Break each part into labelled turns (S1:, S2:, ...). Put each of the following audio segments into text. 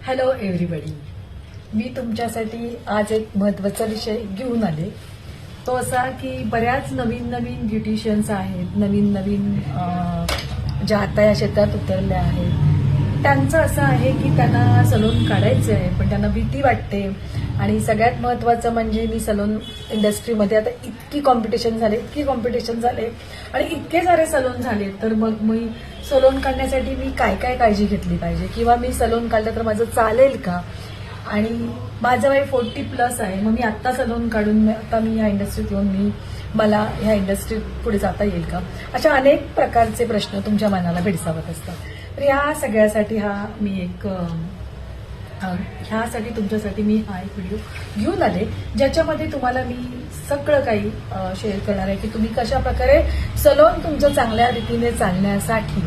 S1: Hello everybody. मी तुमच्यासाठी आज एक महत्त्वाचा विषय घेऊन आले. तो असा की बऱ्याच नवीन नवीन ब्युटिशियन्स आहेत, नवीन नवीन ज्या आता या क्षेत्रात उतरल्या आहेत, त्यांचं असं आहे की त्यांना सलून काढायचं आहे, पण त्यांना भीती वाटते. आणि सगळ्यात महत्त्वाचं म्हणजे मी सलून इंडस्ट्रीमध्ये आता इतकी कॉम्पिटिशन झाले आणि इतके सारे सलून झाले, तर मग मी सलून काढण्यासाठी मी काय काय काळजी घेतली पाहिजे, किंवा मी सलून काढलं तर माझं चालेल का. आणि माझं वय 40+ आहे, मग मी आत्ता सलून काढून आता मी ह्या इंडस्ट्रीत येऊन मला ह्या इंडस्ट्रीत पुढे जाता येईल का, अशा अनेक प्रकारचे प्रश्न तुमच्या मनाला भेडसावत असतात. तर ह्या सगळ्यासाठी ह्यासाठी तुमच्यासाठी मी हा एक व्हिडिओ घेऊन आले, ज्याच्यामध्ये तुम्हाला मी सगळं काही शेअर करणार आहे की तुम्ही कशा प्रकारे सलून तुमचं चांगल्या रीतीने चालण्यासाठी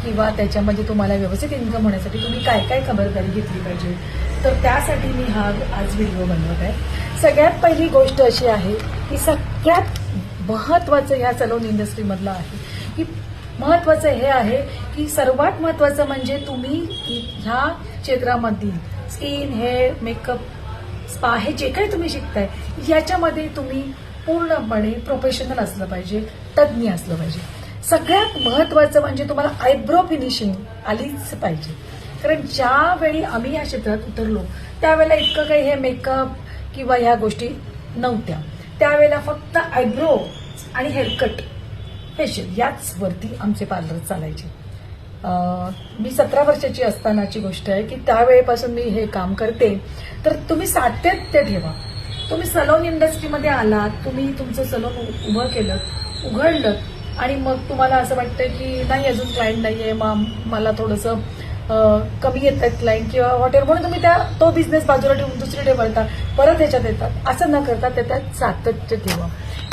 S1: किंवा त्याच्यामध्ये तुम्हाला व्यवस्थित इन्कम होण्यासाठी तुम्ही काय काय खबरदारी घेतली पाहिजे. तर त्यासाठी मी हा आज व्हिडिओ बनवत आहे. सगळ्यात पहिली गोष्ट अशी आहे की सगळ्यात महत्त्वाचं ह्या सलून इंडस्ट्रीमधलं आहे की महत्त्वाचं हे आहे की सर्वात महत्त्वाचं म्हणजे तुम्ही ह्या क्षेत्रामधील स्किन, हेअर, मेकअप, स्पा हे जे काही तुम्ही शिकताय याच्यामध्ये तुम्ही पूर्णपणे प्रोफेशनल असलं पाहिजे, तज्ज्ञ असलं पाहिजे. सगळ्यात महत्त्वाचं म्हणजे तुम्हाला आयब्रो फिनिशिंग आलीच पाहिजे. कारण ज्यावेळी आम्ही या क्षेत्रात उतरलो त्यावेळेला इतकं काही हे मेकअप किंवा ह्या गोष्टी नव्हत्या. त्यावेळेला फक्त आयब्रो आणि हेअरकट, फेशियल याच वरती आमचे पार्लर चालायचे. मी 17 वर्षाची असतानाची गोष्ट आहे की त्यावेळेपासून मी हे काम करते. तर तुम्ही सातत्य ठेवा. तुम्ही सलून इंडस्ट्रीमध्ये आलात, तुम्ही तुमचं सलून उभं केलं, उघडलं आणि मग तुम्हाला असं वाटतं की नाही अजून क्लायंट नाहीये, मला थोडंसं कमी येत आहेत क्लायंट किंवा वॉटेवर, म्हणून तुम्ही तो बिझनेस बाजूला ठेवून दुसरीकडे वळता, परत ह्याच्यात येतात. असं न करता त्याच्यात सातत्य ठेवा.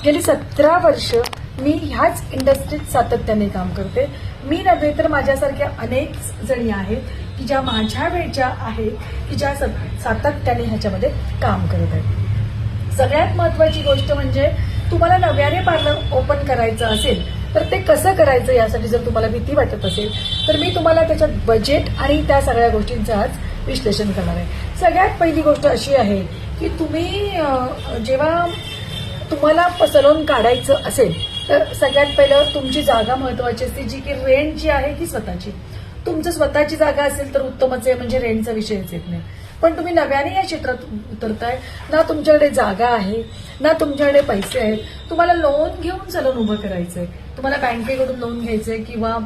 S1: गेली 17 वर्ष मी ह्याच इंडस्ट्रीत सातत्याने काम करते. मी नव्हे तर माझ्यासारख्या अनेक जणी आहेत की ज्या माझ्या वेळच्या आहेत की ज्या सातत्याने ह्याच्यामध्ये काम करत आहेत. सगळ्यात महत्वाची गोष्ट म्हणजे तुम्हाला नव्याने पार्लर ओपन करायचं असेल तर ते कसं करायचं यासाठी जर तुम्हाला भीती वाटत असेल तर मी तुम्हाला त्याच्यात बजेट आणि त्या सगळ्या गोष्टींचं आज विश्लेषण करणार आहे. सगळ्यात पहिली गोष्ट अशी आहे की तुम्ही जेव्हा तुम्हाला सलून काढायचं असेल तर सगळ्यात पहिलं तुमची जागा महत्वाची असते, जी की रेंट जी आहे ती स्वतःची. तुमचं स्वतःची जागा असेल तर उत्तमच आहे, म्हणजे रेंटचा विषयच येत नाही. पण तुम्ही नव्याने या क्षेत्रात उतरताय, ना तुमच्याकडे जागा आहे ना तुमच्याकडे पैसे आहेत, तुम्हाला लोन घेऊन सलून उभं करायचंय, तुम्हाला बँकेकडून लोन घ्यायचंय किंवा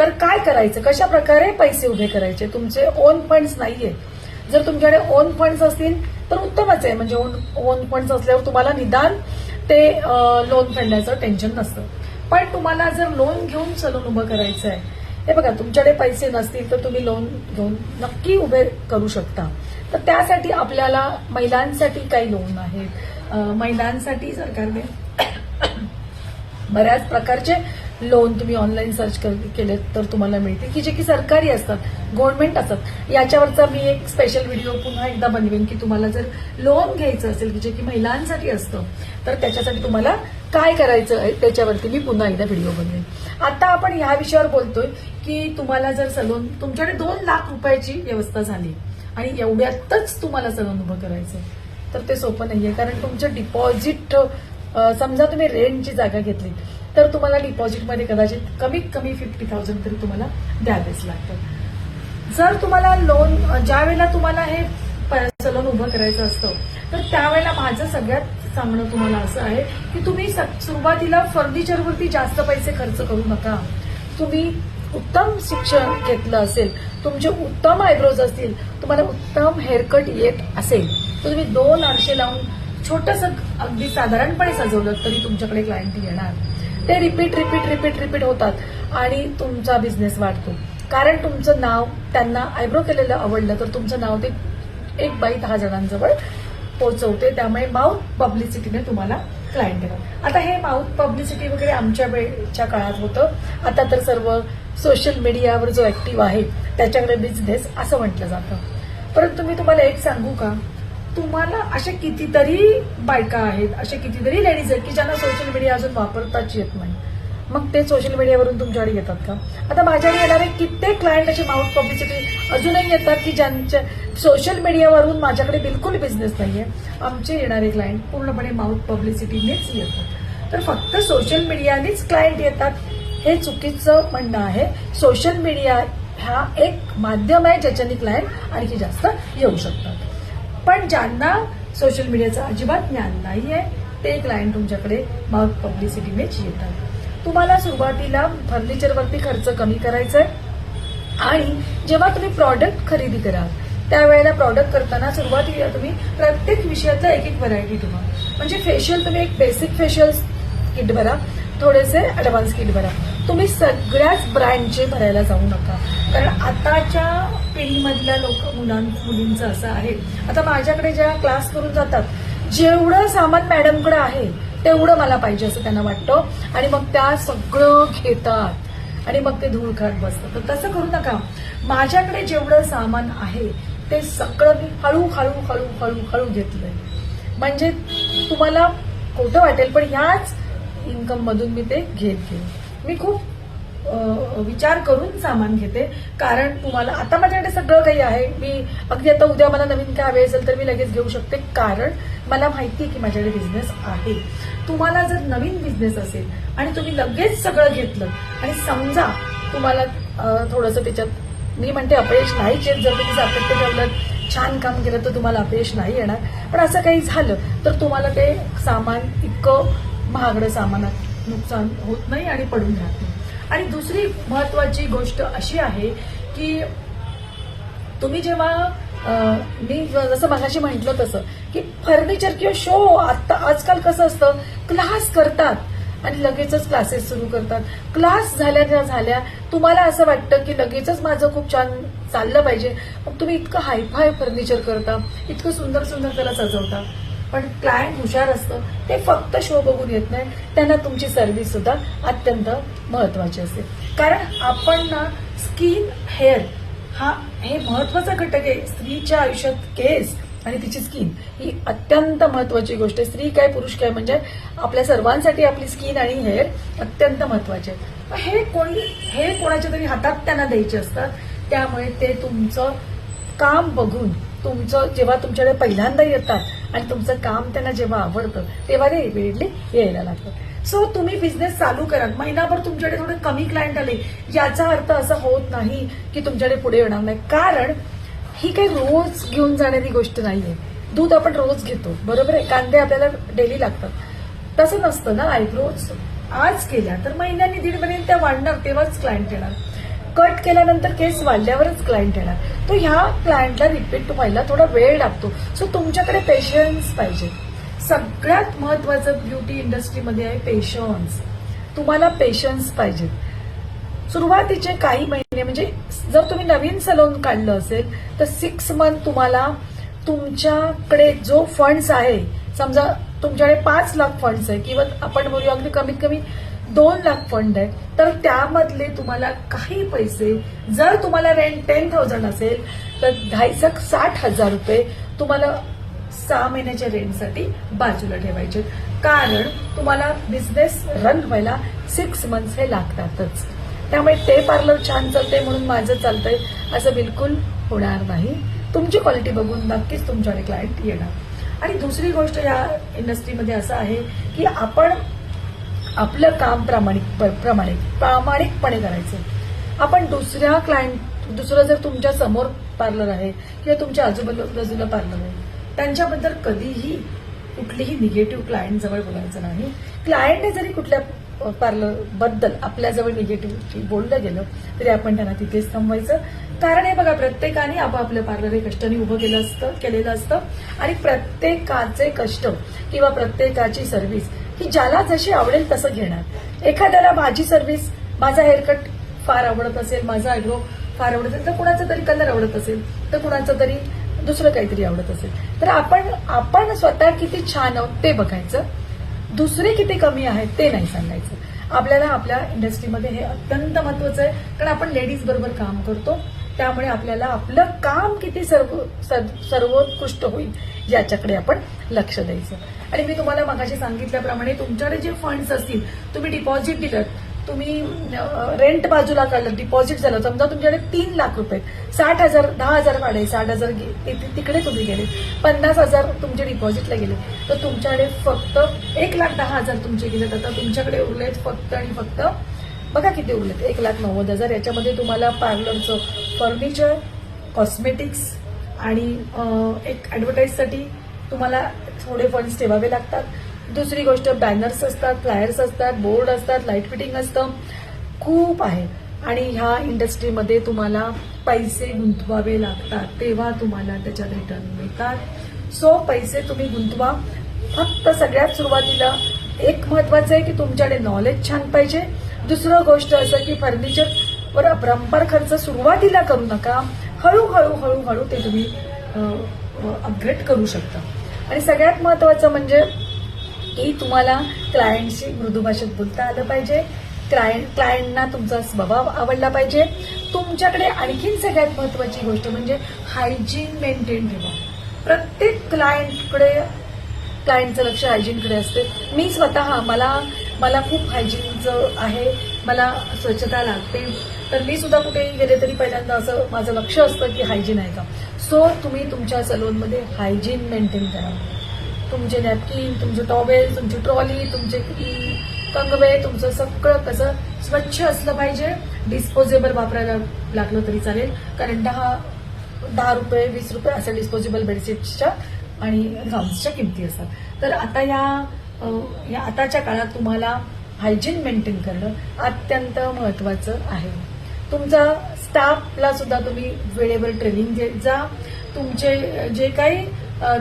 S1: तर काय करायचं, कशा प्रकारे पैसे उभे करायचे. तुमचे ओन फंड्स नाहीये. जर तुमच्याकडे ओन फंड्स असतील तर उत्तमच आहे, म्हणजे ओन फंड्स असल्यावर तुम्हाला निदान ते लोन फेडण्याचं टेन्शन नसतं. पण तुम्हाला जर लोन घेऊन सलून उभं करायचं आहे, हे बघा, तुमच्याकडे पैसे नसतील तर तुम्ही लोन घेऊन नक्की उभे करू शकता. तर त्यासाठी आपल्याला महिलांसाठी काही लोन आहेत. महिलांसाठी सरकारने बऱ्याच प्रकारचे लोन तुम्ही ऑनलाईन सर्च केले तर तुम्हाला मिळते की जे की सरकारी असतात, गव्हर्नमेंट असतात. याच्यावरचा मी एक स्पेशल व्हिडिओ पुन्हा एकदा बनवेन की तुम्हाला जर लोन घ्यायचं असेल की जे की महिलांसाठी असतं तर त्याच्यासाठी तुम्हाला काय करायचं आहे त्याच्यावरती मी पुन्हा एकदा व्हिडिओ बनवेन. आता आपण ह्या विषयावर बोलतोय की तुम्हाला जर सलून तुमच्याकडे 2 लाख रुपयाची व्यवस्था झाली आणि एवढ्यातच तुम्हाला सलून उभं करायचं तर ते सोपं नाहीये. कारण तुमचं डिपॉझिट, समजा तुम्ही रेंटची जागा घेतली तर तुम्हाला डिपॉझिटमध्ये कदाचित कमीत कमी 50,000 तरी तुम्हाला द्यावेच लागतं. जर तुम्हाला लोन, ज्या वेळेला तुम्हाला हे सलून उभं करायचं असतं तर त्यावेळेला माझं सगळ्यात सांगणं तुम्हाला असं आहे की तुम्ही सुरुवातीला फर्निचरवरती जास्त पैसे खर्च करू नका. तुम्ही उत्तम शिक्षण घेतलं असेल, तुमचे उत्तम आयब्रोज असतील, तुम्हाला उत्तम हेअरकट येत असेल तर तुम्ही 2 आरशे लावून छोटंसं अगदी साधारणपणे सजवलं तरी तुमच्याकडे क्लायंट येणार. ते रिपीट होतात आणि तुमचा बिझनेस वाढतो. कारण तुमचं नाव त्यांना आयब्रो केलेलं आवडलं तर तुमचं नाव ते 1 बाई 10 जणांजवळ पोहोचवते. त्यामुळे माउथ पब्लिसिटीने तुम्हाला क्लायंट येणार. आता हे माउथ पब्लिसिटी वगैरे आमच्या वेळच्या काळात होतं. आता तर सर्व सोशल मीडियावर जो ऍक्टिव्ह आहे त्याच्याकडे बिझनेस असं म्हटलं जातं. परंतु मी तुम्हाला एक सांगू का, तुम्हाला अशा कितीतरी बायका आहेत, अशा कितीतरी लेडीज आहेत की ज्यांना सोशल मीडिया अजून वापरताच येत नाही. मग ते सोशल मीडियावरून तुमच्याकडे येतात का? आता माझ्याकडे येणारे कित्येक क्लायंट असे माउथ पब्लिसिटी अजूनही येतात की ज्यांच्या सोशल मीडियावरून माझ्याकडे बिलकुल बिझनेस नाहीये. आमचे येणारे क्लायंट पूर्णपणे माउथ पब्लिसिटीनेच येतात. तर फक्त सोशल मीडियानेच क्लायंट येतात हे चुकीचं म्हणणं आहे. सोशल मीडिया हा एक माध्यम आहे ज्याच्याने क्लायंट आणखी जास्त येऊ शकतात. पण ज्यांना सोशल मीडियाचं अजिबात ज्ञान नाहीये ते क्लायंट तुमच्याकडे माउथ पब्लिसिटीनेच येतात. तुम्हाला सुरुवातीला फर्निचरवरती खर्च कमी करायचा आहे आणि जेव्हा तुम्ही प्रॉडक्ट खरेदी कराल त्यावेळेला प्रॉडक्ट करताना सुरुवातीला तुम्ही प्रत्येक विषयाचा एक व्हरायटी ठेवा. म्हणजे फेशियल तुम्ही एक बेसिक फेशियल किट भरा, थोडेसे ऍडव्हान्स किट भरा. तुम्ही सगळ्याच ब्रँडचे भरायला जाऊ नका, कारण आताच्या पिढीमधल्या मुलींचं असं आहे. आता माझ्याकडे जेव्हा क्लास करून जातात जेवढं सामान मॅडमकडे आहे तेवढं मला पाहिजे असं त्यांना वाटतं आणि मग त्या सगळं घेतात आणि मग ते धूळ खात बसतात. तर तसं करू नका. माझ्याकडे जेवढं सामान आहे ते सगळं मी हळूहळू हळूहळू हळू घेतलंय. म्हणजे तुम्हाला खोटं वाटेल पण ह्याच इन्कम मधून मी ते घेत मी खूप विचार करून सामान घेते. कारण तुम्हाला आता माझ्याकडे सगळं काही आहे. मी अगदी आता उद्या मला नवीन काय हवे असेल तर मी लगेच घेऊ शकते, कारण मला माहिती आहे की माझ्याकडे बिझनेस आहे. तुम्हाला जर नवीन बिझनेस असेल आणि तुम्ही लगेच सगळं घेतलं आणि समजा तुम्हाला थोडंसं त्याच्यात मी म्हणते अपयश नाहीच येत. जर तुम्ही सातत्य ठेवलं छान काम केलं तर तुम्हाला अपयश नाही येणार. पण असं काही झालं तर तुम्हाला ते सामान इतकं महागडं सामानात नुकसान होत नाही आणि पडून राहत नाही. आणि दुसरी महत्वाची गोष्ट अशी आहे की तुम्ही जेव्हा मी जसं मगाशी म्हटलं तसं की फर्निचर किंवा शो आता आजकाल कसं असतं, क्लास करतात आणि लगेचच क्लासेस सुरू करतात. क्लास झाल्या तुम्हाला असं वाटतं की लगेचच माझं खूप छान चाललं पाहिजे, मग तुम्ही इतकं हायफाय फर्निचर करता, इतकं सुंदर सुंदर त्याला सजवता. पण क्लायंट हुशार असतं, ते फक्त शो बघून येत नाही, त्यांना तुमची सर्व्हिस सुद्धा अत्यंत महत्वाची असते. कारण आपण ना स्किन हेअर हे महत्वाचा घटक आहे. स्त्रीच्या आयुष्यात केस आणि तिची स्किन ही अत्यंत महत्वाची गोष्ट आहे. स्त्री काय पुरुष काय म्हणजे आपल्या सर्वांसाठी आपली स्किन आणि हेअर अत्यंत महत्वाचे आहे. हे कोणाच्या तरी हातात त्यांना द्यायचे असतात. त्यामुळे ते तुमचं काम बघून तुमचं जेव्हा तुमच्याकडे पहिल्यांदा येतात आणि तुमचं काम त्यांना जेव्हा आवडतं तेव्हा ते इमिडिएटली यायला लागतं. सो तुम्ही बिझनेस चालू करा. महिनाभर तुमच्याकडे थोडे कमी क्लायंट आले याचा अर्थ असा होत नाही की तुमच्याकडे पुढे येणार नाही, कारण ही काही रोज घेऊन जाणारी गोष्ट नाहीये. दूध आपण रोज घेतो, बरोबर आहे, कांदे आपल्याला डेली लागतात. तसं नसतं ना. आयब्रोज आज केल्या तर महिन्यानी दीड महिन्याने त्या वाढणार, तेव्हाच क्लायंट येणार. कट केल्यानंतर केस वाढल्यावरच क्लायंट येणार. तो ह्या क्लायंटला रिपीट व्हायला थोडा वेळ लागतो. सो तुमच्याकडे पेशन्स पाहिजे. सगळ्यात महत्वाचं ब्युटी इंडस्ट्रीमध्ये आहे पेशन्स. तुम्हाला पेशन्स पाहिजे. सुरुवातीचे काही महिने म्हणजे जर तुम्ही नवीन सलून काढलं असेल तर 6 मंथ तुम्हाला तुमच्याकडे जो फंड्स आहे, समजा तुमच्याकडे 5 लाख फंड्स आहे किंवा आपण बोलूया अगदी कमीत कमी 2 लाख फंड आहे, तर त्यामधले तुम्हाला काही पैसे, जर तुम्हाला रेंट 10,000 असेल तर 60,000 रुपये तुम्हाला 6 महिन्याच्या रेंटसाठी बाजूला ठेवायचे. कारण तुम्हाला बिझनेस रन व्हायला 6 मंथ्स हे लागतातच. त्यामुळे ते पार्लर छान चालतंय म्हणून माझं चालतंय असं बिलकुल होणार नाही. तुमची क्वालिटी बघून नक्कीच तुमच्याकडे क्लायंट येणार. आणि दुसरी गोष्ट या इंडस्ट्रीमध्ये असं आहे की आपण आपलं काम प्रामाणिकपणे करायचं. आपण दुसरं जर तुमच्या समोर पार्लर आहे किंवा तुमच्या आजूबाजूला पार्लर आहे त्यांच्याबद्दल कधीही कुठलीही निगेटिव्ह क्लायंट जवळ बोलायचं नाही. क्लायंटने जरी कुठल्या पार्लर बद्दल आपल्याजवळ निगेटिव्ह बोललं गेलं तरी आपण त्यांना तिथेच थांबवायचं. कारण हे बघा, प्रत्येकाने आपापलं पार्लर हे कष्टाने उभं केलेलं असतं आणि प्रत्येकाचे कष्ट किंवा प्रत्येकाची सर्व्हिस ही ज्याला जशी आवडेल तसं घेणार. एखाद्याला माझी सर्व्हिस, माझा हेअरकट फार आवडत असेल, माझा आयब्रो फार आवडत असेल, तर कुणाचा तरी कलर आवडत असेल, तर कुणाचं तरी दुसरं काहीतरी आवडत असेल. तर आपण स्वतः किती छान आहोत ते बघायचं, दुसरे किती कमी आहेत ते नाही सांगायचं. आपल्याला आपल्या इंडस्ट्रीमध्ये हे अत्यंत महत्वाचं आहे, कारण आपण लेडीज बरोबर काम करतो. त्यामुळे आपल्याला आपलं काम किती सर्वोत्कृष्ट होईल याच्याकडे आपण लक्ष द्यायचं. आणि मी तुम्हाला मगाशी सांगितल्याप्रमाणे तुमच्याकडे जे फंड्स असतील, तुम्ही डिपॉझिट दिलं तुम्ही रेंट बाजूला काढलं, डिपॉझिट झालं, समजा तुमच्याकडे 3 लाख रुपये, 60,000 10,000 भाडे, 60,000 तिकडे तुम्ही गेले, 50,000 तुमचे डिपॉझिटला गेले, तर तुमच्याकडे फक्त 1,10,000 तुमचे गेले. आता तुमच्याकडे उरलेत फक्त आणि फक्त बघा किती उरलेत, 1,90,000. याच्यामध्ये तुम्हाला पार्लरचं फर्निचर, कॉस्मेटिक्स आणि एक ॲडव्हर्टाईजसाठी तुम्हाला थोडे फंड्स ठेवावे लागतात. दुसरी गोष्ट बॅनर्स असतात, फ्लायर्स असतात, बोर्ड असतात, लाईट फिटिंग असतं, खूप आहे. आणि ह्या इंडस्ट्रीमध्ये तुम्हाला पैसे गुंतवावे लागतात, तेव्हा तुम्हाला त्याच्यात रिटर्न मिळतात. सो पैसे तुम्ही गुंतवा. फक्त सगळ्यात सुरुवातीला एक महत्वाचं आहे की तुमच्याकडे नॉलेज छान पाहिजे. दुसरं गोष्ट असं की फर्निचरवर अपरंपार खर्च सुरुवातीला करू नका, हळूहळू ते तुम्ही अपग्रेड करू शकता. आणि सगळ्यात महत्वाचं म्हणजे की तुम्हाला क्लायंटशी मृदू भाषेत बोलता आलं पाहिजे, क्लायंटना तुमचा स्वभाव आवडला पाहिजे. तुमच्याकडे आणखीन सगळ्यात महत्वाची गोष्ट म्हणजे हायजीन मेंटेन ठेवा. प्रत्येक क्लायंटचं लक्ष हायजीनकडे असते. मी स्वतः मला खूप हायजीनचं आहे, मला स्वच्छता लागते, तर मी सुद्धा कुठेही गेले तरी पहिल्यांदा असं माझं लक्ष असतं की हायजीन आहे का. सो तुम्ही तुमच्या सलूनमध्ये हायजीन मेंटेन करा. तुमचे नॅपकिन, तुमचे टॉवेल, तुमची ट्रॉली, तुमचे कंगवे, तुमचं सगळं कसं स्वच्छ असलं पाहिजे. डिस्पोजेबल वापरायला लागलं तरी चालेल, कारण 10 रुपये 20 रुपये असं डिस्पोजेबल बेडशीटच्या आणि गाऊन्सच्या किमती असतात. तर आता या आताच्या काळात तुम्हाला हायजीन मेंटेन करणं अत्यंत महत्वाचं आहे. तुमचा स्टाफला सुद्धा तुम्ही वेळेवर ट्रेनिंग देत जा. तुमचे जे काही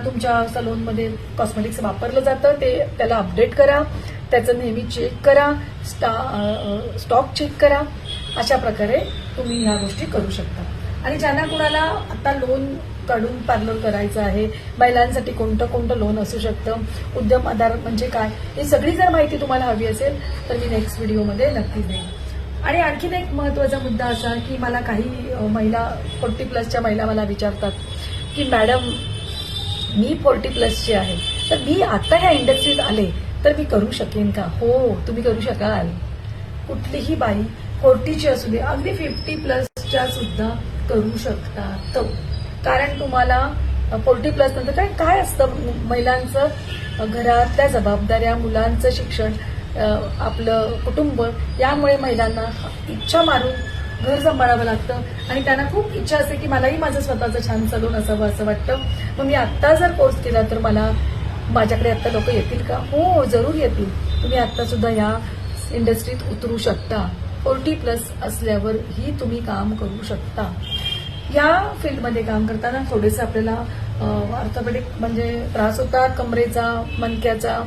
S1: तुमच्या सलूनमध्ये कॉस्मेटिक्स वापरलं जातं त्याला अपडेट करा, त्याचं नेहमी चेक करा, स्टॉक चेक करा. अशा प्रकारे तुम्ही ह्या गोष्टी करू शकता. आणि ज्यांना कुणाला आता लोन काढून पार्लर करायचं आहे, महिलांसाठी कोणतं लोन असू शकतं, उद्यम आधार म्हणजे काय, ही सगळी जर माहिती तुम्हाला हवी असेल तर मी नेक्स्ट व्हिडिओमध्ये नक्की देईन. आणि आणखीन एक महत्वाचा मुद्दा असा की मला काही महिला 40+ महिला मला विचारतात की मॅडम मी 40+ आहे, तर मी आता ह्या इंडस्ट्रीत आले तर मी करू शकेन का. हो, तुम्ही करू शकाल. कुठलीही बाई 40ची असू दे, अगदी 50+ सुद्धा करू शकतात. कारण तुम्हाला 40+ नंतर काय असतं, महिलांचं घरातल्या जबाबदाऱ्या, मुलांचं शिक्षण, आपलं कुटुंब, यामुळे महिलांना इच्छा मारून घर सांभाळावं लागतं आणि त्यांना खूप इच्छा असते की मलाही माझं स्वतःचं छान सलून असावं असं वाटतं. मग मी आत्ता जर कोर्स केला तर माझ्याकडे आत्ता लोक येतील का. हो, जरूर येतील. तुम्ही आत्ता सुद्धा या इंडस्ट्रीत उतरू शकता. 40+ असल्यावर ही तुम्ही काम करू शकता. या फील्डमध्ये काम करताना थोडेसे आपल्याला ऑर्थोपेडिक म्हणजे त्रास होतात, कमरेचा, मणक्याचा,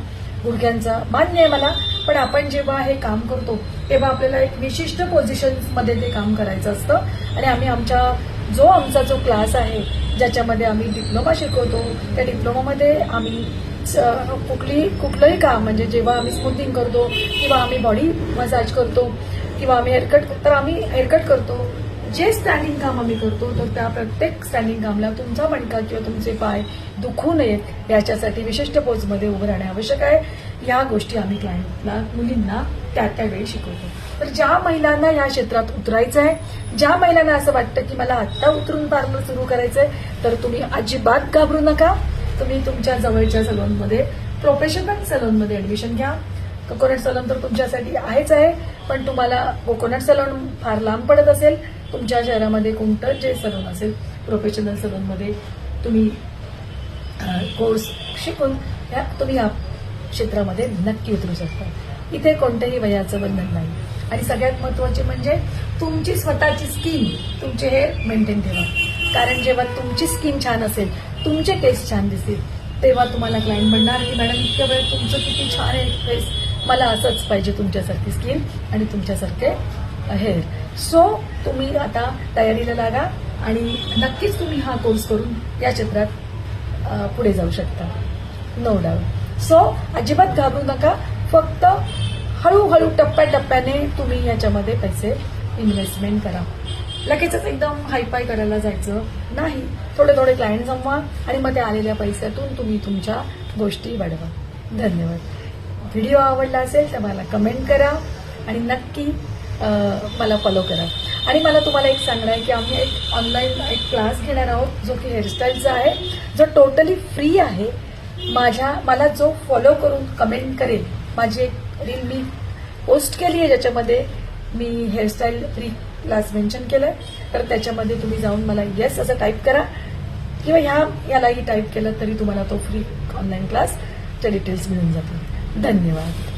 S1: गुडघ्यांचा, मान्य आहे मला. पण आपण जेव्हा हे काम करतो तेव्हा आपल्याला एक विशिष्ट पोझिशन्समध्ये ते काम करायचं असतं. आणि आम्ही आमचा जो क्लास आहे ज्याच्यामध्ये आम्ही डिप्लोमा शिकवतो, त्या डिप्लोमामध्ये आम्ही कुठलंही काम म्हणजे जेव्हा आम्ही स्मूथिंग करतो किंवा आम्ही बॉडी मसाज करतो किंवा आम्ही हेअरकट करतो, जे स्टँडिंग काम आम्ही करतो तर त्या प्रत्येक स्टँडिंग कामला तुमचा मणका किंवा तुमचे पाय दुखू नयेत याच्यासाठी विशिष्ट पोजमध्ये उभं राहणे आवश्यक आहे. या गोष्टी आम्ही क्लायंटला, मुलींना त्या वेळी शिकवतो. तर ज्या महिलांना या क्षेत्रात उतरायचं आहे, ज्या महिलांना असं वाटतं की मला आत्ता उतरून पार्लर सुरू करायचंय, तर तुम्ही अजिबात घाबरू नका. तुम्ही तुमच्या जवळच्या सलूनमध्ये, प्रोफेशनल सलूनमध्ये ऍडमिशन घ्या. कोकोनट सलून तर तुमच्यासाठी आहेच आहे, पण तुम्हाला कोकोनट सलून फार लांब पडत असेल, तुमच्या शहरामध्ये कोणतं जे सलून असेल प्रोफेशनल सलूनमध्ये तुम्ही कोर्स शिकून तुम्ही या क्षेत्रामध्ये नक्की उतरू शकता. इथे कोणत्याही वयाचं बंधन नाही. आणि सगळ्यात महत्वाचे म्हणजे तुमची स्वतःची स्किन, तुमचे हेअर मेंटेन ठेवा. कारण जेव्हा तुमची स्किन छान असेल, तुमचे केस छान दिसतील, तेव्हा तुम्हाला क्लायंट म्हणणार की मॅडम इतक्या वेळ तुमचं किती छान आहे फेस, मला असंच पाहिजे तुमच्यासारखी स्किन आणि तुमच्यासारखे हेअर. सो तुम्ही आता तयारीला लागा आणि नक्कीच तुम्ही हा कोर्स करून या क्षेत्रात पुढे जाऊ शकता, नो डाऊट. सो अजिबात घाबरू नका. फक्त हळूहळू टप्प्याटप्प्याने तुम्ही याच्यामध्ये पैसे इन्व्हेस्टमेंट करा. लगेचच एकदम हायफाय करायला जायचं नाही. थोडे क्लायंट जमवा आणि मग त्या आलेल्या पैशातून तुम्ही तुमच्या गोष्टी वाढवा. धन्यवाद. व्हिडिओ आवडला असेल तर मला कमेंट करा, आणि नक्की मला फॉलो करा. आणि मला तुम्हाला एक सांगणं आहे की आम्ही एक ऑनलाईन एक क्लास घेणार आहोत जो की हेअरस्टाईलचा आहे, जो टोटली फ्री आहे. मला जो फॉलो करून कमेंट करेल, माझी एक रील मी पोस्ट केली आहे ज्याच्यामध्ये मी हेअरस्टाईल फ्री क्लास मेन्शन केलंय, तर त्याच्यामध्ये तुम्ही जाऊन मला येस असं टाईप करा किंवा यालाही टाईप केलं तरी तुम्हाला तो फ्री ऑनलाईन क्लासचे डिटेल्स मिळून जातील. धन्यवाद.